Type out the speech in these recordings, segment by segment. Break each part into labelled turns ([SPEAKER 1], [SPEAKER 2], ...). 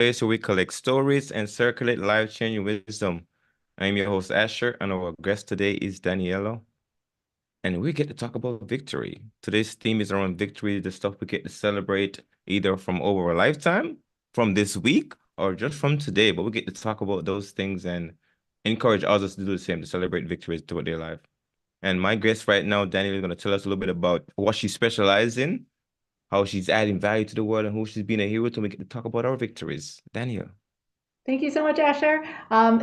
[SPEAKER 1] place where we collect stories and circulate life-changing wisdom. I'm your host, Asher, and our guest today is Daniela, and we get to talk about victory. Today's theme is around victory, the stuff we get to celebrate either from over a lifetime, from this week, or just from today. But we get to talk about those things and encourage others to do the same, to celebrate victories throughout their life. And my guest right now, Daniela, is going to tell us a little bit about what she specializes in, how she's adding value to the world, and who she's been a hero to. We get to talk about our victories. Daniel.
[SPEAKER 2] Thank you so much, Asher.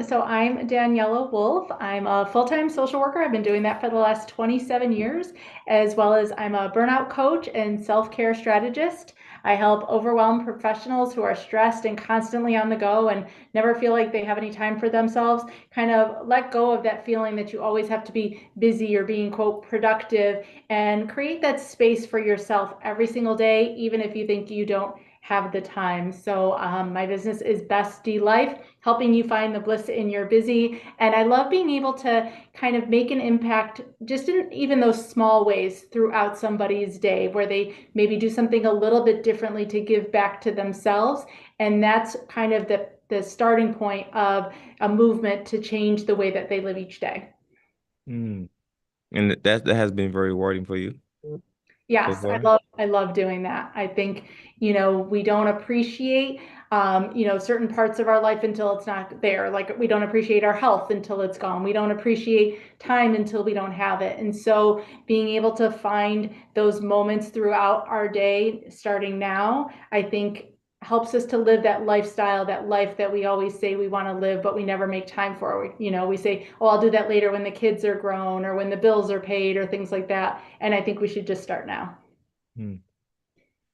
[SPEAKER 2] So I'm Daniela Wolfe. I'm a full-time social worker. I've been doing that for the last 27 years, as well as I'm a burnout coach and self-care strategist. I help overwhelmed professionals who are stressed and constantly on the go and never feel like they have any time for themselves, kind of let go of that feeling that you always have to be busy or being, quote, productive, and create that space for yourself every single day, even if you think you don't have the time. So my business is Bestie Life, helping you find the bliss in your busy. And I love being able to kind of make an impact just in even those small ways throughout somebody's day where they maybe do something a little bit differently to give back to themselves. And that's kind of the starting point of a movement to change the way that they live each day.
[SPEAKER 1] Mm. And that has been very rewarding for you so
[SPEAKER 2] Yes,
[SPEAKER 1] far.
[SPEAKER 2] I love doing that. I think, we don't appreciate certain parts of our life until it's not there. Like we don't appreciate our health until it's gone. We don't appreciate time until we don't have it. And so being able to find those moments throughout our day, starting now, I think helps us to live that lifestyle, that life that we always say we want to live, but we never make time for. We say, oh, I'll do that later when the kids are grown or when the bills are paid or things like that. And I think we should just start now.
[SPEAKER 1] Mm.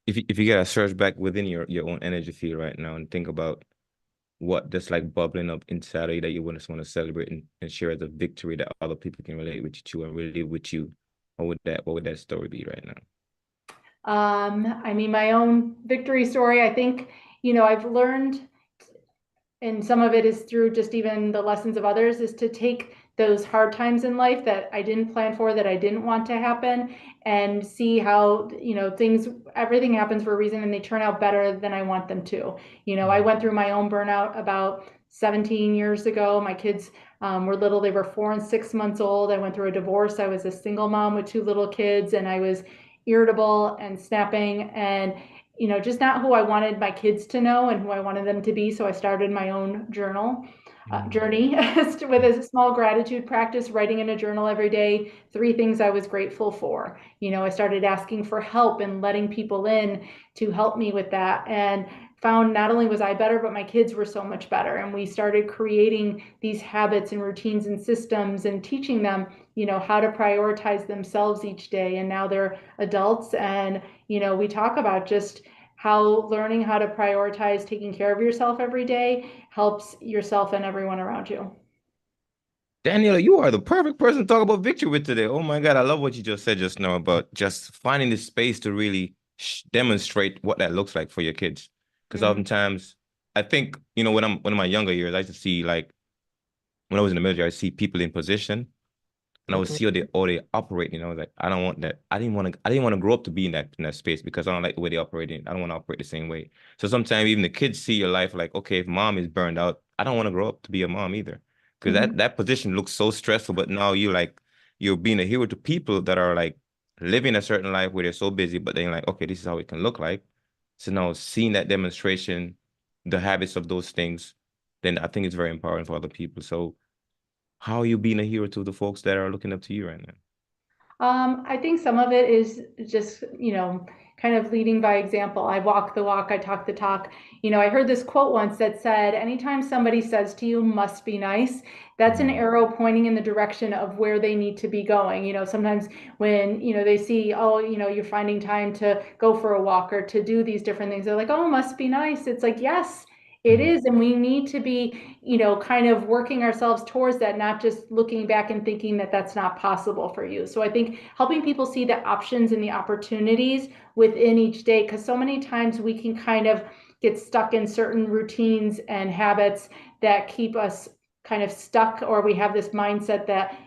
[SPEAKER 1] If you get a search back within your own energy field right now and think about what that's like bubbling up inside of you that you want to celebrate and share as a victory that other people can relate with you to and relate with you, what would that story be right now?
[SPEAKER 2] I mean, my own victory story, I think, I've learned, and some of it is through just even the lessons of others, is to take those hard times in life that I didn't plan for, that I didn't want to happen, and see how, everything happens for a reason and they turn out better than I want them to. I
[SPEAKER 1] Mm.
[SPEAKER 2] went through my own burnout about 17 years ago. My kids were little, they were 4 and 6 months old. I went through a divorce. I was a single mom with two little kids, and I was irritable and snapping and just not who I wanted my kids to know and who I wanted them to be. So I started my own
[SPEAKER 1] Mm.
[SPEAKER 2] journey with a small gratitude practice, writing in a journal every day, 3 things I was grateful for. I started asking for help and letting people in to help me with that. And found not only was I better, but my kids were so much better. And we started creating these habits and routines and systems and teaching them, how to prioritize themselves each day. And now they're adults. And, we talk about just how learning how to prioritize taking care of yourself every day helps yourself and everyone around you.
[SPEAKER 1] Daniela, you are the perfect person to talk about victory with today. Oh my God, I love what you just said just now about just finding the space to really demonstrate what that looks like for your kids. Because
[SPEAKER 2] Mm-hmm.
[SPEAKER 1] oftentimes, I think, when in my younger years, I used to see like when I was in the military, I see people in position and I would see how they operate. I was like, I don't want that. I didn't want to grow up to be in that space because I don't like the way they operate. I don't want to operate the same way. So sometimes even the kids see your life like, okay, if mom is burned out, I don't want to grow up to be a mom either. Because that
[SPEAKER 2] Mm-hmm.
[SPEAKER 1] that position looks so stressful, but now you're being a hero to people that are like living a certain life where they're so busy, but then you're like, okay, this is how it can look like. So now seeing that demonstration, the habits of those things, then I think it's very empowering for other people. So how are you being a hero to the folks that are looking up to you right now?
[SPEAKER 2] I think some of it is just, kind of leading by example. I walk the walk, I talk the talk. I heard this quote once that said, anytime somebody says to you, must be nice, that's an
[SPEAKER 1] Mm.
[SPEAKER 2] arrow pointing in the direction of where they need to be going. Sometimes when, they see, oh, you're finding time to go for a walk or to do these different things, they're like, oh, must be nice. It's like, yes, it
[SPEAKER 1] Mhm.
[SPEAKER 2] is. And we need to be, kind of working ourselves towards that, not just looking back and thinking that that's not possible for you. So I think helping people see the options and the opportunities within each day, because so many times we can kind of get stuck in certain routines and habits that keep us kind of stuck, or we have this mindset that,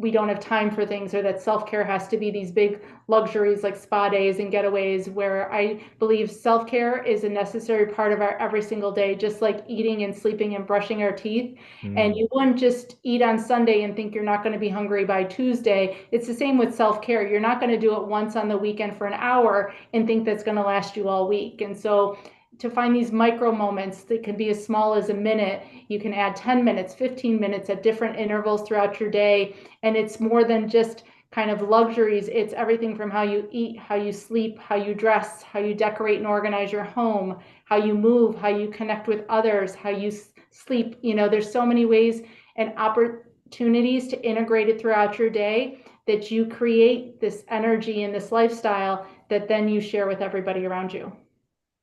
[SPEAKER 2] we don't have time for things, or that self-care has to be these big luxuries like spa days and getaways, where I believe self-care is a necessary part of our every single day, just like eating and sleeping and brushing our teeth. And
[SPEAKER 1] Mm,
[SPEAKER 2] you wouldn't just eat on Sunday and think you're not going to be hungry by Tuesday. It's the same with self-care. You're not going to do it once on the weekend for an hour and think that's going to last you all week. And so to find these micro moments that can be as small as a minute, you can add 10 minutes, 15 minutes at different intervals throughout your day. And it's more than just kind of luxuries. It's everything from how you eat, how you sleep, how you dress, how you decorate and organize your home, how you move, how you connect with others, how you sleep. There's so many ways and opportunities to integrate it throughout your day, that you create this energy and this lifestyle that then you share with everybody around you.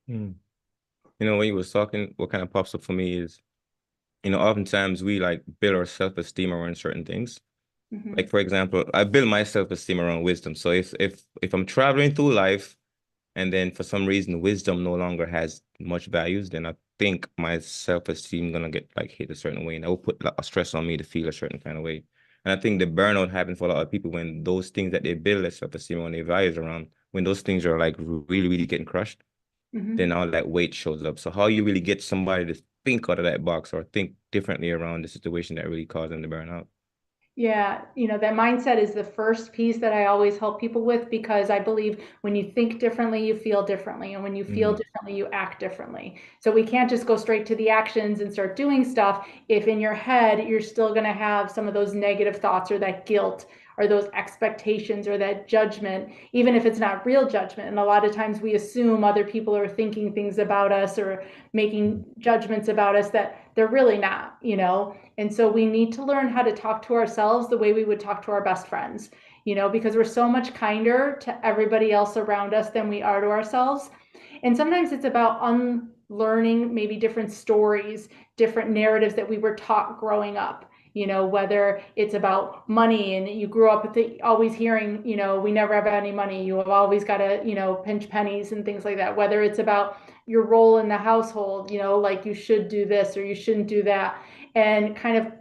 [SPEAKER 1] mm. When you was talking, what kind of pops up for me is, oftentimes we like build our self-esteem around certain things. Like
[SPEAKER 2] Mm-hmm.
[SPEAKER 1] for example, I build my self-esteem around wisdom. So if I'm traveling through life and then for some reason wisdom no longer has much values, then I think my self-esteem gonna get like hit a certain way, and that will put a stress on me to feel a certain kind of way. And I think the burnout happens for a lot of people when those things that they build their self-esteem on, their values around, when those things are like really, really getting crushed, then
[SPEAKER 2] Mm-hmm.
[SPEAKER 1] all that weight shows up. So how you really get somebody to think out of that box or think differently around the situation that really caused them to burn out?
[SPEAKER 2] Yeah, that mindset is the first piece that I always help people with, because I believe when you think differently, you feel differently. And when you feel
[SPEAKER 1] Mm-hmm.
[SPEAKER 2] differently, you act differently. So we can't just go straight to the actions and start doing stuff if in your head you're still going to have some of those negative thoughts, or that guilt, or those expectations, or that judgment, even if it's not real judgment. And a lot of times we assume other people are thinking things about us or making judgments about us that they're really not. And so we need to learn how to talk to ourselves the way we would talk to our best friends, because we're so much kinder to everybody else around us than we are to ourselves. And sometimes it's about unlearning maybe different stories, different narratives that we were taught growing up. Whether it's about money and you grew up with always hearing, we never have any money. You have always got to, pinch pennies and things like that. Whether it's about your role in the household, like you should do this or you shouldn't do that. And kind of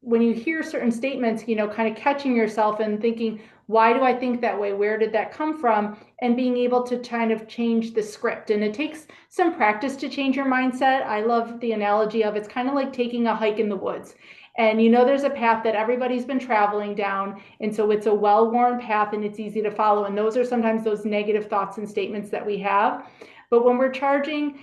[SPEAKER 2] when you hear certain statements, kind of catching yourself and thinking, why do I think that way? Where did that come from? And being able to kind of change the script. And it takes some practice to change your mindset. I love the analogy of it's kind of like taking a hike in the woods. And there's a path that everybody's been traveling down. And so it's a well worn path and it's easy to follow. And those are sometimes those negative thoughts and statements that we have. But when we're changing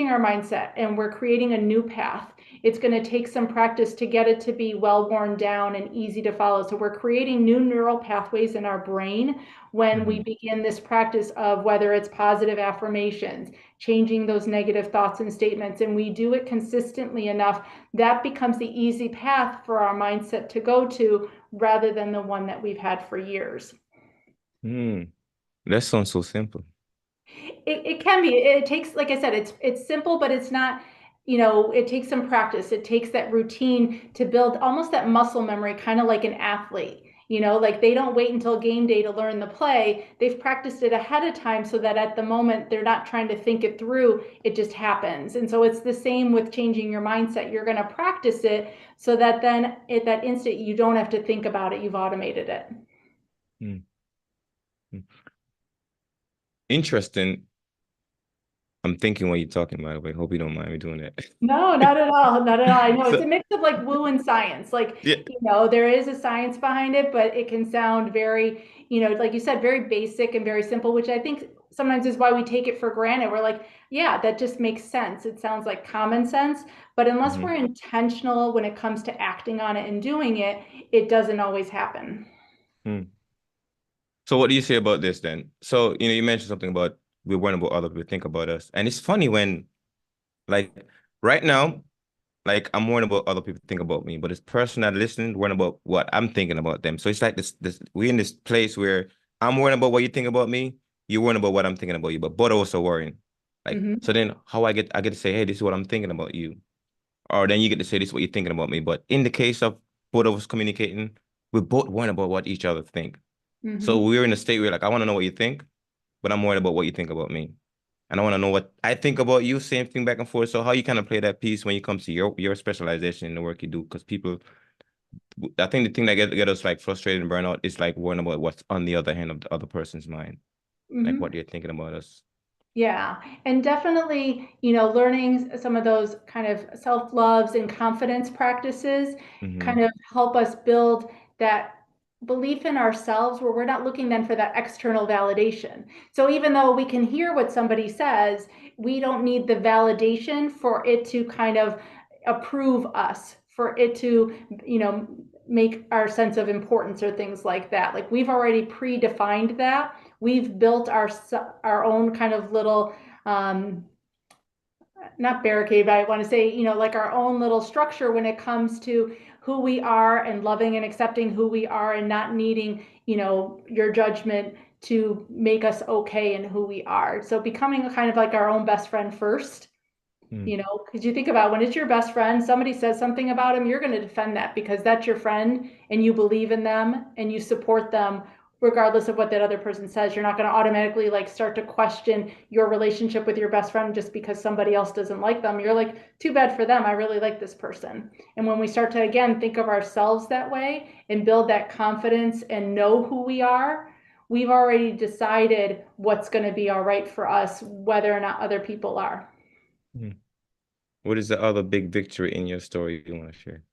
[SPEAKER 2] our mindset and we're creating a new path, it's going to take some practice to get it to be well worn down and easy to follow. So we're creating new neural pathways in our brain when we
[SPEAKER 1] Mm-hmm.
[SPEAKER 2] begin this practice of whether it's positive affirmations, changing those negative thoughts and statements, and we do it consistently enough, that becomes the easy path for our mindset to go to, rather than the one that we've had for years.
[SPEAKER 1] Mm. That sounds so simple.
[SPEAKER 2] It can be. It takes, like I said, it's simple, but it's not. It takes some practice. It takes that routine to build almost that muscle memory, kind of like an athlete. Like they don't wait until game day to learn the play. They've practiced it ahead of time so that at the moment they're not trying to think it through. It just happens. And so it's the same with changing your mindset. You're going to practice it so that then at that instant you don't have to think about it. You've automated it.
[SPEAKER 1] Mm. Mm. Interesting. I'm thinking what you're talking about, but I hope you don't mind me doing that.
[SPEAKER 2] No, not at all. Not at all. I know it's a
[SPEAKER 1] So,
[SPEAKER 2] mix of like woo and science. Like,
[SPEAKER 1] yeah.
[SPEAKER 2] there is a science behind it, but it can sound very, like you said, very basic and very simple, which I think sometimes is why we take it for granted. We're like, yeah, that just makes sense. It sounds like common sense. But unless we're
[SPEAKER 1] Mhm.
[SPEAKER 2] intentional when it comes to acting on it and doing it, it doesn't always happen.
[SPEAKER 1] Mm. So what do you say about this then? So, you mentioned something about we're worrying about other people think about us. And it's funny when, like, right now, like I'm worrying about other people think about me, but this person that listening worrying about what I'm thinking about them. So it's like this we're in this place where I'm worrying about what you think about me, you're worrying about what I'm thinking about you, but both of us are worrying. Like,
[SPEAKER 2] Hmm.
[SPEAKER 1] so then how I get to say, hey, this is what I'm thinking about you. Or then you get to say this is what you're thinking about me. But in the case of both of us communicating, we're both worrying about what each other think. So
[SPEAKER 2] Hmm.
[SPEAKER 1] we're in a state where like I want to know what you think, but I'm worried about what you think about me. And I want to know what I think about you, same thing back and forth. So how you kind of play that piece when it comes to your specialization in the work you do? Because people I think the thing that get us like frustrated and burnout is like worrying about what's on the other hand of the other person's mind, like what
[SPEAKER 2] Mhm.
[SPEAKER 1] they're thinking about us.
[SPEAKER 2] Yeah, and definitely, learning some of those kind of self-loves and confidence practices
[SPEAKER 1] Mm-hmm.
[SPEAKER 2] kind of help us build that belief in ourselves where we're not looking then for that external validation. So even though we can hear what somebody says, we don't need the validation for it to kind of approve us, for it to, make our sense of importance or things like that. Like we've already predefined that. We've built our own kind of little um, not barricade, but I want to say, like our own little structure when it comes to who we are and loving and accepting who we are and not needing, your judgment to make us okay in who we are. So becoming a kind of like our own best friend first, because you think about when it's your best friend, somebody says something about him, you're going to defend that because that's your friend and you believe in them and you support them regardless of what that other person says. You're not going to automatically like start to question your relationship with your best friend just because somebody else doesn't like them. You're like, too bad for them. I really like this person. And when we start to again think of ourselves that way and build that confidence and know who we are, we've already decided what's going to be all right for us, whether or not other people are.
[SPEAKER 1] Mm-hmm. What is the other big victory in your story you want to share?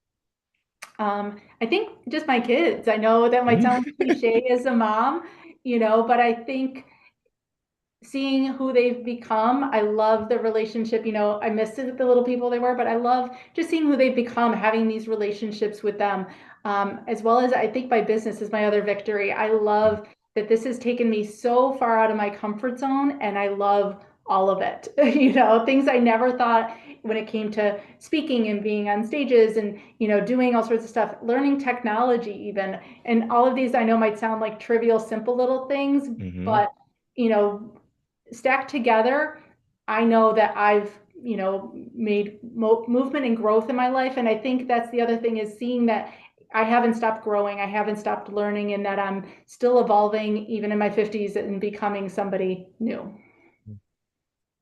[SPEAKER 2] I think just my kids. I know that might sound cliche as a mom, but I think seeing who they've become. I love the relationship. I miss it, the little people they were, but I love just seeing who they've become, having these relationships with them. As well as I think my business is my other victory. I love that this has taken me so far out of my comfort zone, and I love all of it. Things I never thought when it came to speaking and being on stages and, doing all sorts of stuff, learning technology even. And all of these I know might sound like trivial, simple little things,
[SPEAKER 1] Mm-hmm.
[SPEAKER 2] but you know, stacked together, I know that I've, made movement and growth in my life. And I think that's the other thing is seeing that I haven't stopped growing. I haven't stopped learning and that I'm still evolving even in my 50s and becoming somebody new.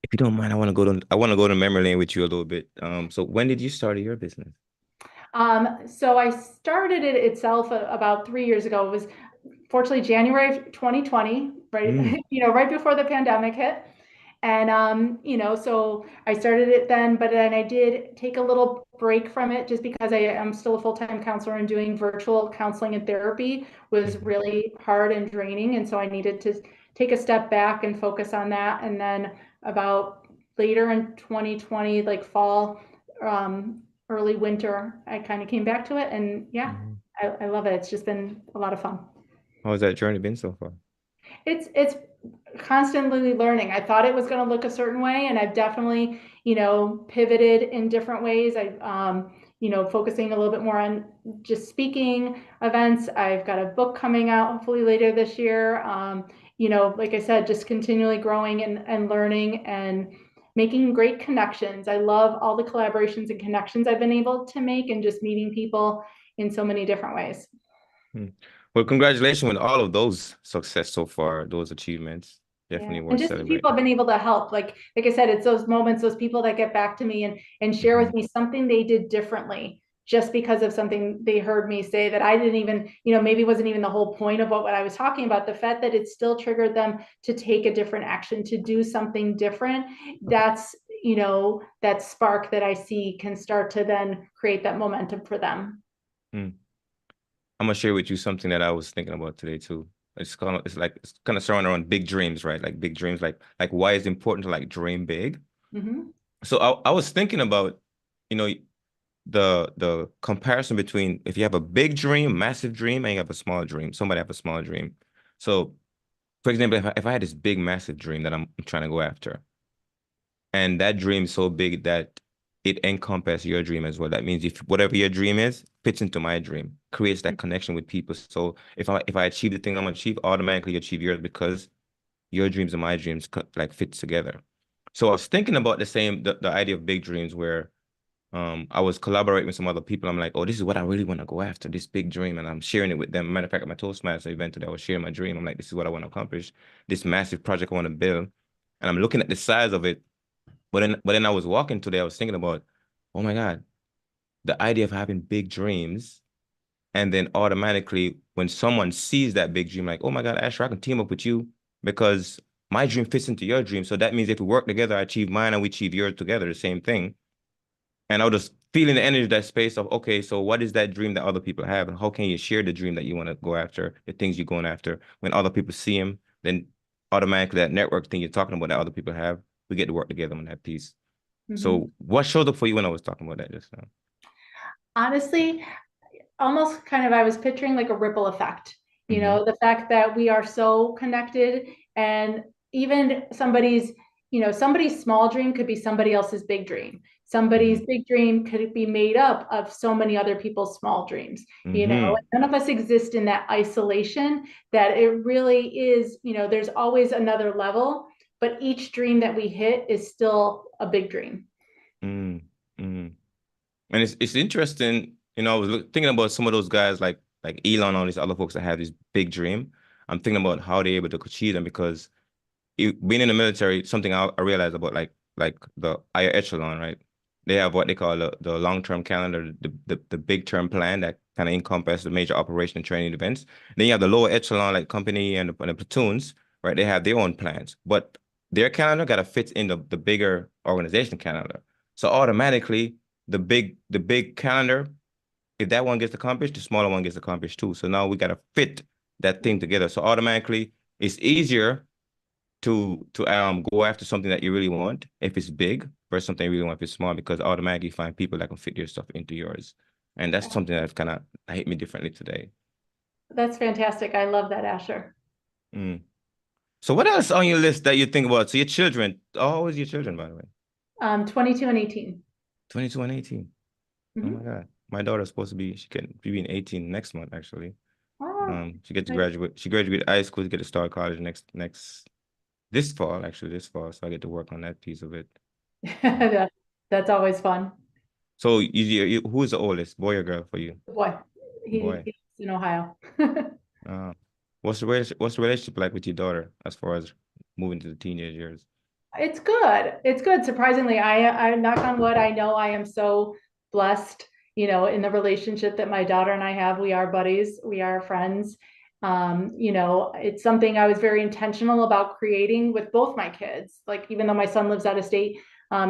[SPEAKER 1] If you don't mind, I want to go to memory lane with you a little bit. So when did you start your business?
[SPEAKER 2] So I started it itself about 3 years ago. It was fortunately January of 2020, right,
[SPEAKER 1] Mm.
[SPEAKER 2] right before the pandemic hit. And, so I started it then, but then I did take a little break from it just because I am still a full-time counselor and doing virtual counseling and therapy was
[SPEAKER 1] Mhm.
[SPEAKER 2] really hard and draining. And so I needed to take a step back and focus on that. And then about later in 2020, like fall, early winter, I kind of came back to it. And yeah,
[SPEAKER 1] Mhm.
[SPEAKER 2] I love it. It's just been a lot of fun.
[SPEAKER 1] How's that journey been so far?
[SPEAKER 2] It's constantly learning. I thought it was going to look a certain way, and I've definitely, pivoted in different ways. I, focusing a little bit more on just speaking events. I've got a book coming out hopefully later this year. Like I said, just continually growing and learning and making great connections. I love all the collaborations and connections I've been able to make and just meeting people in so many different ways.
[SPEAKER 1] Hmm. Well, congratulations on all of those success so far, those achievements.
[SPEAKER 2] Yeah,
[SPEAKER 1] Definitely
[SPEAKER 2] and
[SPEAKER 1] worth
[SPEAKER 2] just the people I've
[SPEAKER 1] celebrating.
[SPEAKER 2] been able to help. Like I said, it's those moments, those people that get back to me and share with
[SPEAKER 1] Hmm.
[SPEAKER 2] me something they did differently just because of something they heard me say that I didn't even, maybe wasn't even the whole point of what I was talking about. The fact that it still triggered them to take a different action, to do something different. That's, that spark that I see can start to then create that momentum for them.
[SPEAKER 1] Hmm. I'm gonna share with you something that I was thinking about today too. It's kind of surrounding around big dreams, right? Like big dreams, like why it's important to like dream big.
[SPEAKER 2] Mm-hmm.
[SPEAKER 1] So I was thinking about, you know, the comparison between if you have a big dream, massive dream, and you have a small dream. Somebody have a small dream. So, for example, if I had this big, massive dream that I'm trying to go after, and that dream is so big that it encompasses your dream as well. That means if whatever your dream is fits into my dream, creates that connection with people. So if I achieve the thing I'm gonna achieve, automatically achieve yours because your dreams and my dreams like fits together. So I was thinking about the idea of big dreams where I was collaborating with some other people. I'm like, oh, this is what I really want to go after, this big dream. And I'm sharing it with them. Matter of fact, at my Toastmaster event today, I was sharing my dream. I'm like, this is what I want to accomplish, this massive project I want to build. And I'm looking at the size of it. But then I was walking today, I was thinking about, oh my God, the idea of having big dreams And then automatically, when someone sees that big dream, like, oh my God, Asher, I can team up with you because my dream fits into your dream. So that means if we work together, I achieve mine and we achieve yours together, the same thing. And I was just feeling the energy, that space of, okay, so what is that dream that other people have? And how can you share the dream that you want to go after, the things you're going after? When other people see them, then automatically that network thing you're talking about that other people have, we get to work together on that piece.
[SPEAKER 2] Mhm.
[SPEAKER 1] So what showed up for you when I was talking about that just now?
[SPEAKER 2] Honestly, almost kind of I was picturing like a ripple effect. You
[SPEAKER 1] Mm-hmm.
[SPEAKER 2] know, the fact that we are so connected, and even somebody's small dream could be somebody else's big dream. Somebody's
[SPEAKER 1] Mm-hmm.
[SPEAKER 2] big dream could be made up of so many other people's small dreams.
[SPEAKER 1] Mm-hmm.
[SPEAKER 2] None of us exist in that isolation, that it really is, there's always another level, but each dream that we hit is still a big dream.
[SPEAKER 1] Mm-hmm. And it's interesting, I was thinking about some of those guys like Elon and all these other folks that have this big dream. I'm thinking about how they're able to achieve them because being in the military, something I realized about like the higher echelon, right? They have what they call the long-term calendar, the big term plan that kind of encompasses the major operation and training events. Then you have the lower echelon, like company and the platoons, right? They have their own plans, but their calendar got to fit in the bigger organization calendar. So automatically, the big calendar, if that one gets accomplished, the smaller one gets accomplished too. So now we got to fit that thing together. So automatically, it's easier to go after something that you really want if it's big versus something you really want if it's small because automatically you find people that can fit your stuff into yours. And that's something that's kind of hit me differently today.
[SPEAKER 2] That's fantastic. I love that, Asher.
[SPEAKER 1] Mm. So what else on your list that you think about? So your children, how old is your children, by the way?
[SPEAKER 2] 22 and 18.
[SPEAKER 1] 22 and 18. Oh my
[SPEAKER 2] Mm-hmm.
[SPEAKER 1] God. My daughter's supposed to be, she can be in 18 next month, actually.
[SPEAKER 2] Oh,
[SPEAKER 1] She gets to graduate. She graduated high school to get to start college this fall, actually, this fall. So I get to work on that piece of it. Um,
[SPEAKER 2] that's always fun.
[SPEAKER 1] So who's the oldest, boy or girl for you?
[SPEAKER 2] Boy,
[SPEAKER 1] Boy.
[SPEAKER 2] he's in Ohio.
[SPEAKER 1] Uh, what's the relationship like with your daughter as far as moving to the teenage years?
[SPEAKER 2] It's good. It's good. Surprisingly, I knock on wood. I know I am so blessed, in the relationship that my daughter and I have. We are buddies. We are friends. It's something I was very intentional about creating with both my kids. Like, even though my son lives out of state,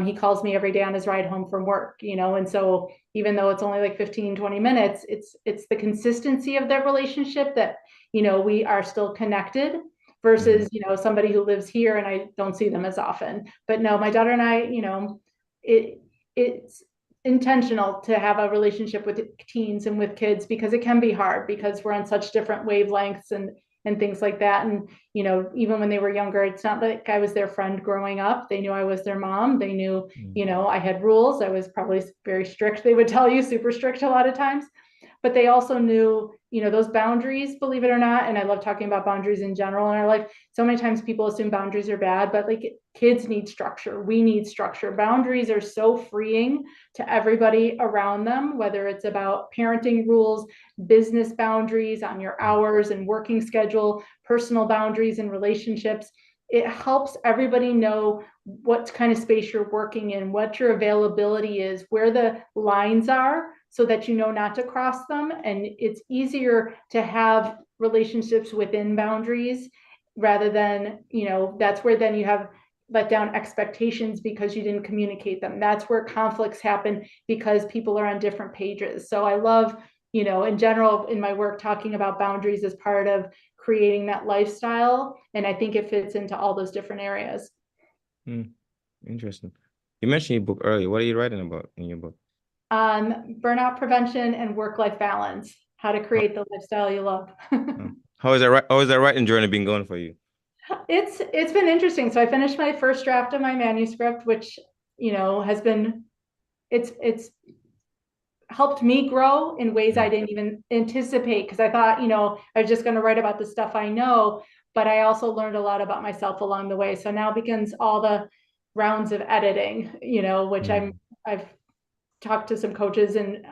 [SPEAKER 2] he calls me every day on his ride home from work, and so even though it's only like 15, 20 minutes, it's the consistency of their relationship that, we are still connected
[SPEAKER 1] Hmm.
[SPEAKER 2] versus, somebody who lives here and I don't see them as often. But no, my daughter and I, it it's intentional to have a relationship with teens and with kids because it can be hard because we're on such different wavelengths and things like that. And, even when they were younger, it's not like I was their friend growing up. They knew I was their mom. They knew, I had rules. I was probably very strict. They would tell you super strict a lot of times, but they also knew, those boundaries, believe it or not. And I love talking about boundaries in general in our life. So many times people assume boundaries are bad, but like, kids need structure. We need structure. Boundaries are so freeing to everybody around them, whether it's about parenting rules, business boundaries on your hours and working schedule, personal boundaries and relationships. It helps everybody know what kind of space you're working in, what your availability is, where the lines are, so that you know not to cross them. And it's easier to have relationships within boundaries rather than, that's where then you have let down expectations because you didn't communicate them. That's where conflicts happen because people are on different pages. So I love, in general, in my work, talking about boundaries as part of creating that lifestyle. And I think it fits into all those different areas.
[SPEAKER 1] Hmm. Interesting. You mentioned your book earlier. What are you writing about in your book?
[SPEAKER 2] Burnout prevention and work-life balance, how to
[SPEAKER 1] How,
[SPEAKER 2] create the lifestyle you love.
[SPEAKER 1] how is that writing journey been going for you?
[SPEAKER 2] It's been interesting. So I finished my first draft of my manuscript, which, has been, it's helped me grow in ways I
[SPEAKER 1] Mm,
[SPEAKER 2] didn't even anticipate, because I thought, I was just going to write about the stuff I know, but I also learned a lot about myself along the way. So now begins all the rounds of editing, which
[SPEAKER 1] mm,
[SPEAKER 2] I've talked to some coaches, and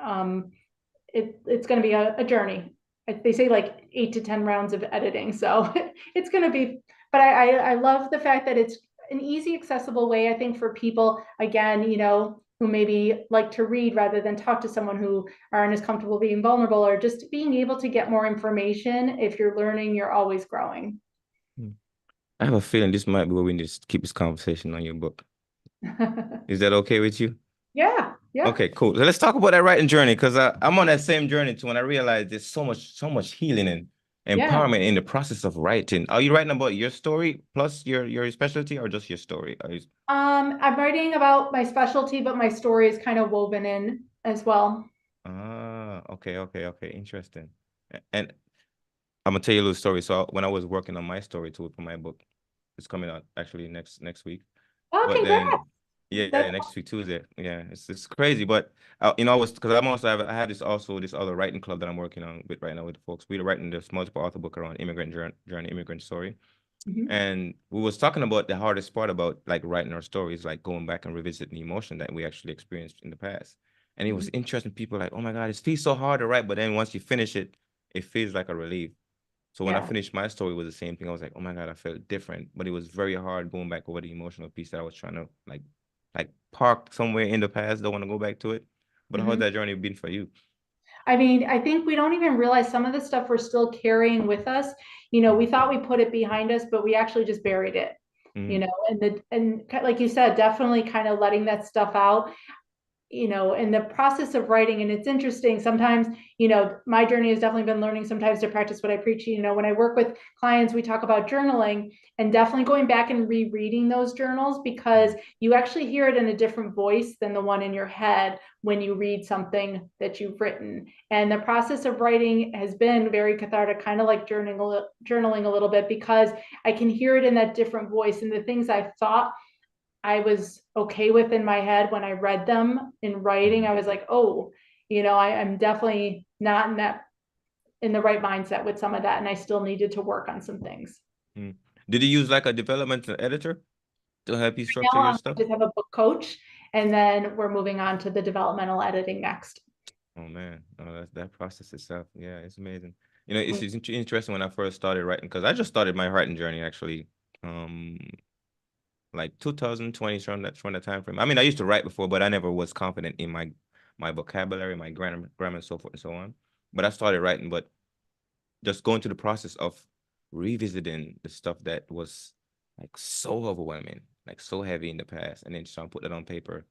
[SPEAKER 2] it's going to be a journey. They say like 8 to 10 rounds of editing, so it's going to be. But I love the fact that it's an easy, accessible way. I think for people, again, who maybe like to read rather than talk to someone who aren't as comfortable being vulnerable, or just being able to get more information. If you're learning, you're always growing.
[SPEAKER 1] Mm. I have a feeling this might be where we need to keep this conversation on your book. Is that okay with you?
[SPEAKER 2] Yeah, yeah,
[SPEAKER 1] Okay, cool. So let's talk about that writing journey because I'm on that same journey too. When I realized there's so much healing and
[SPEAKER 2] yeah.
[SPEAKER 1] empowerment in the process of writing. Are you writing about your story plus your specialty or just your story?
[SPEAKER 2] I'm writing about my specialty, but my story is kind of woven in as well.
[SPEAKER 1] Okay. Interesting. And I'm gonna tell you a little story. So when I was working on my story too for my book, it's coming out actually next week.
[SPEAKER 2] Oh,
[SPEAKER 1] But then,
[SPEAKER 2] congrats.
[SPEAKER 1] yeah,
[SPEAKER 2] That's
[SPEAKER 1] next week Tuesday. Yeah, it's crazy. But I was because I'm also I have this other writing club that I'm working on with right now with the folks. We're writing this multiple author book around immigrant journey, immigrant story.
[SPEAKER 2] mhm,
[SPEAKER 1] And we was talking about the hardest part about like writing our stories, like going back and revisiting the emotion that we actually experienced in the past. And it was
[SPEAKER 2] mhm.
[SPEAKER 1] interesting. People like, oh my God, it feels so hard to write, but then once you finish it, it feels like a relief. So when I
[SPEAKER 2] Yeah.
[SPEAKER 1] finished my story, it was the same thing. I was like, oh my God, I felt different. But it was very hard going back over the emotional piece that I was trying to like park somewhere in the past. Don't want to go back to it. But how's
[SPEAKER 2] Mhm.
[SPEAKER 1] that journey been for you?
[SPEAKER 2] I mean, I think we don't even realize some of the stuff we're still carrying with us. We
[SPEAKER 1] Mm,
[SPEAKER 2] thought we put it behind us, but we actually just buried it.
[SPEAKER 1] mm,
[SPEAKER 2] And like you said, definitely kind of letting that stuff out, in the process of writing. And it's interesting sometimes, my journey has definitely been learning sometimes to practice what I preach. When I work with clients, we talk about journaling, and definitely going back and rereading those journals, because
[SPEAKER 1] mm,
[SPEAKER 2] you actually hear it in a different voice than the one in your head when you read something that you've written. And the process of writing has been very cathartic, kind of like journaling a little bit, because I can hear it in that different voice, and the things I thought I was okay with in my head, when I read them in writing,
[SPEAKER 1] mm,
[SPEAKER 2] I was like, oh, I'm definitely not in the right mindset with some of that, and I still needed to work on some things.
[SPEAKER 1] mm. Did you use like a development editor to help you structure
[SPEAKER 2] Now
[SPEAKER 1] your
[SPEAKER 2] I
[SPEAKER 1] stuff?
[SPEAKER 2] just have a book coach, and then we're moving on to the developmental editing next.
[SPEAKER 1] Oh man, that process itself, yeah, it's amazing. It's interesting when I first started writing because I just started my writing journey actually, um, like 2020 from that time frame. I mean, I used to write before, but I never was confident in my vocabulary, my grammar, and so forth and so on. But I started writing, but just going through the process of revisiting the stuff that was like so overwhelming, like so heavy in the past, and then trying to put that on paper.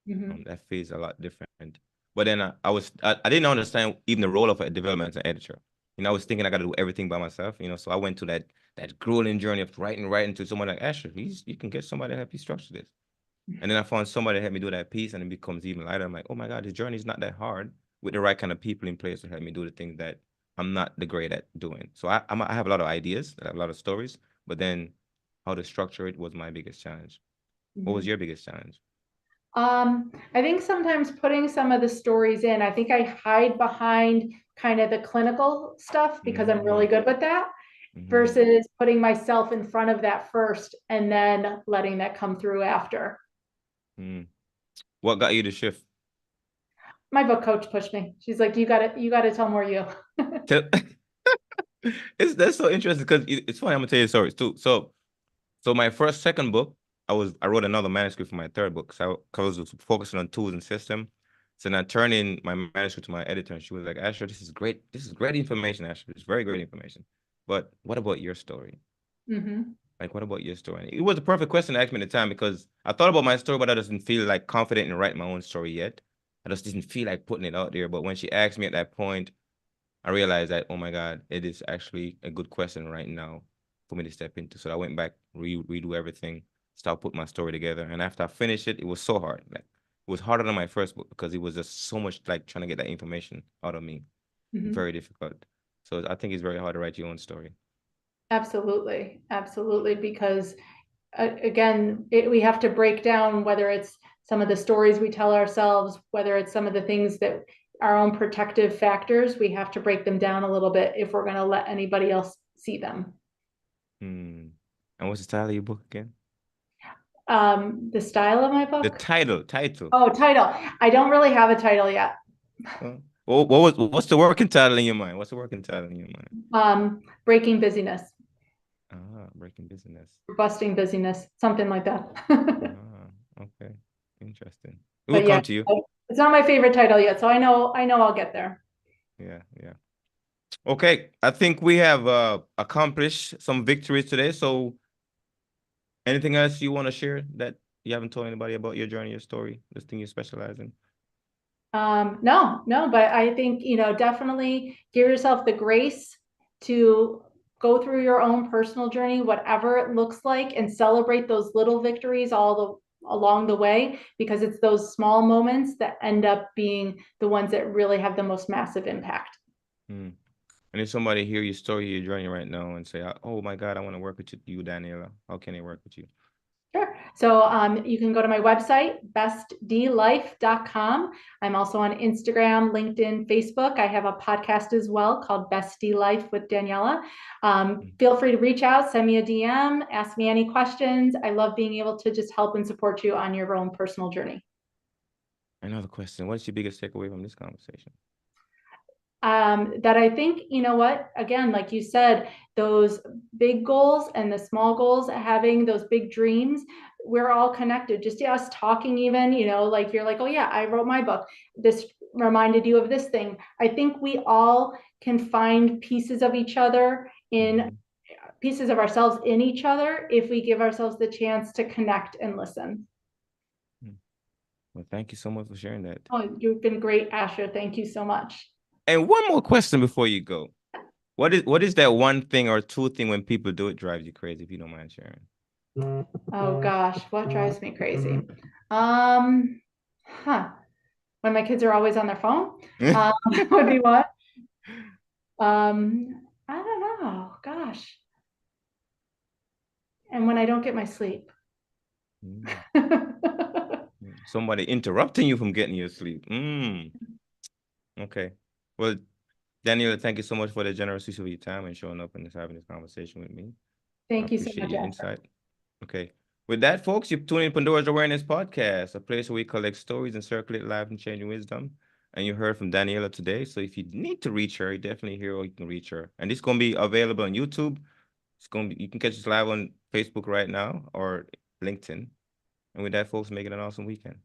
[SPEAKER 2] Mm-hmm.
[SPEAKER 1] That feels a lot different. But then I didn't understand even the role of a developmental editor. I was thinking I got to do everything by myself. So I went to that grueling journey of writing to someone like Asher. You can get somebody to help you structure this. And then I found somebody to help me do that piece, and it becomes even lighter. I'm like, oh my God, this journey is not that hard with the right kind of people in place to help me do the things that I'm not the great at doing. So I have a lot of ideas, I have a lot of stories, but then how to structure it was my biggest challenge. What was
[SPEAKER 2] Mm-hmm.
[SPEAKER 1] your biggest challenge?
[SPEAKER 2] I think sometimes putting some of the stories in, I think I hide behind kind of the clinical stuff because I'm really
[SPEAKER 1] Mm-hmm.
[SPEAKER 2] good with that,
[SPEAKER 1] Mm-hmm.
[SPEAKER 2] versus putting myself in front of that first and then letting that come through after.
[SPEAKER 1] Mm. What got you to shift?
[SPEAKER 2] My book coach pushed me. She's like, you gotta tell more you.
[SPEAKER 1] Tell- that's so interesting because it's funny. I'm gonna tell you stories too. So my second book, I wrote another manuscript for my third book. So I was focusing on tools and system. So then I turned in my manuscript to my editor, and she was like, "Asher, this is great. This is great information, Asher. It's very great information. But what about your story?
[SPEAKER 2] Mm-hmm.
[SPEAKER 1] Like, what about your story?" And it was a perfect question to ask me at the time because I thought about my story, but I didn't feel like confident in writing my own story yet. I just didn't feel like putting it out there. But when she asked me at that point, I realized that, oh my God, it is actually a good question right now for me to step into. So I went back, redo everything, start putting my story together. And after I finished it, it was so hard. Like it was harder than my first book because it was just so much like trying to get that information out of me.
[SPEAKER 2] Mm-hmm.
[SPEAKER 1] Very difficult. So I think it's very hard to write your own story.
[SPEAKER 2] Absolutely, absolutely. Because again, we have to break down whether it's some of the stories we tell ourselves, whether it's some of the things that our own protective factors. We have to break them down a little bit if we're going to let anybody else see them.
[SPEAKER 1] Hmm. And what's the title of your book again?
[SPEAKER 2] The style of my
[SPEAKER 1] The
[SPEAKER 2] book.
[SPEAKER 1] title.
[SPEAKER 2] Oh, title. I don't really have a title yet.
[SPEAKER 1] What's the working title in your mind? What's the working title in your mind?
[SPEAKER 2] Breaking busyness,
[SPEAKER 1] Breaking business.
[SPEAKER 2] busting busyness, something like that.
[SPEAKER 1] Ah, okay. Interesting. It will
[SPEAKER 2] But yeah,
[SPEAKER 1] come to you.
[SPEAKER 2] it's not my favorite title yet, so I know I'll get there.
[SPEAKER 1] Yeah, yeah. Okay, I think we have accomplished some victories today. So anything else you want to share that you haven't told anybody about your journey, your story, this thing you specialize in?
[SPEAKER 2] No, but I think, definitely give yourself the grace to go through your own personal journey, whatever it looks like, and celebrate those little victories along the way, because it's those small moments that end up being the ones that really have the most massive impact.
[SPEAKER 1] Hmm. And if somebody hear your story, your journey right now, and say, "Oh my God, I want to work with you, Daniela," how can they work with you?
[SPEAKER 2] Sure. So you can go to my website, bestdlife.com. I'm also on Instagram, LinkedIn, Facebook. I have a podcast as well called Best D Life with Daniela.
[SPEAKER 1] Hmm.
[SPEAKER 2] Feel free to reach out, send me a DM, ask me any questions. I love being able to just help and support you on your own personal journey.
[SPEAKER 1] Another question: what's your biggest takeaway from this conversation?
[SPEAKER 2] That I think, you know what, again, like you said, those big goals and the small goals, having those big dreams, we're all connected. Just us talking, even, like you're like, oh, yeah, I wrote my book. This reminded you of this thing. I think we all can find pieces of each other in
[SPEAKER 1] Hmm.
[SPEAKER 2] pieces of ourselves in each other if we give ourselves the chance to connect and listen.
[SPEAKER 1] Well, thank you so much for sharing that.
[SPEAKER 2] Oh, you've been great, Asher. Thank you so much.
[SPEAKER 1] And one more question before you go. What is that one thing or two thing when people do it drives you crazy, if you don't mind sharing?
[SPEAKER 2] Oh gosh, what drives me crazy? Um, huh. When my kids are always on their phone, would be one. I don't know. Gosh. And when I don't get my sleep.
[SPEAKER 1] Mm. Somebody interrupting you from getting your sleep. Okay. Well, Daniela, thank you so much for the generous use of your time and showing up and just having this conversation with me. I
[SPEAKER 2] Thank you so
[SPEAKER 1] appreciate
[SPEAKER 2] much,
[SPEAKER 1] your
[SPEAKER 2] Asher.
[SPEAKER 1] insight. Okay. With that, folks, you're tuning in Pandora's Awareness Podcast, a place where we collect stories and circulate life and changing wisdom. And you heard from Daniela today. So if you need to reach her, you definitely hear how you can reach her. And this is going to be available on YouTube. It's going to be, you can catch us live on Facebook right now or LinkedIn. And with that, folks, make it an awesome weekend.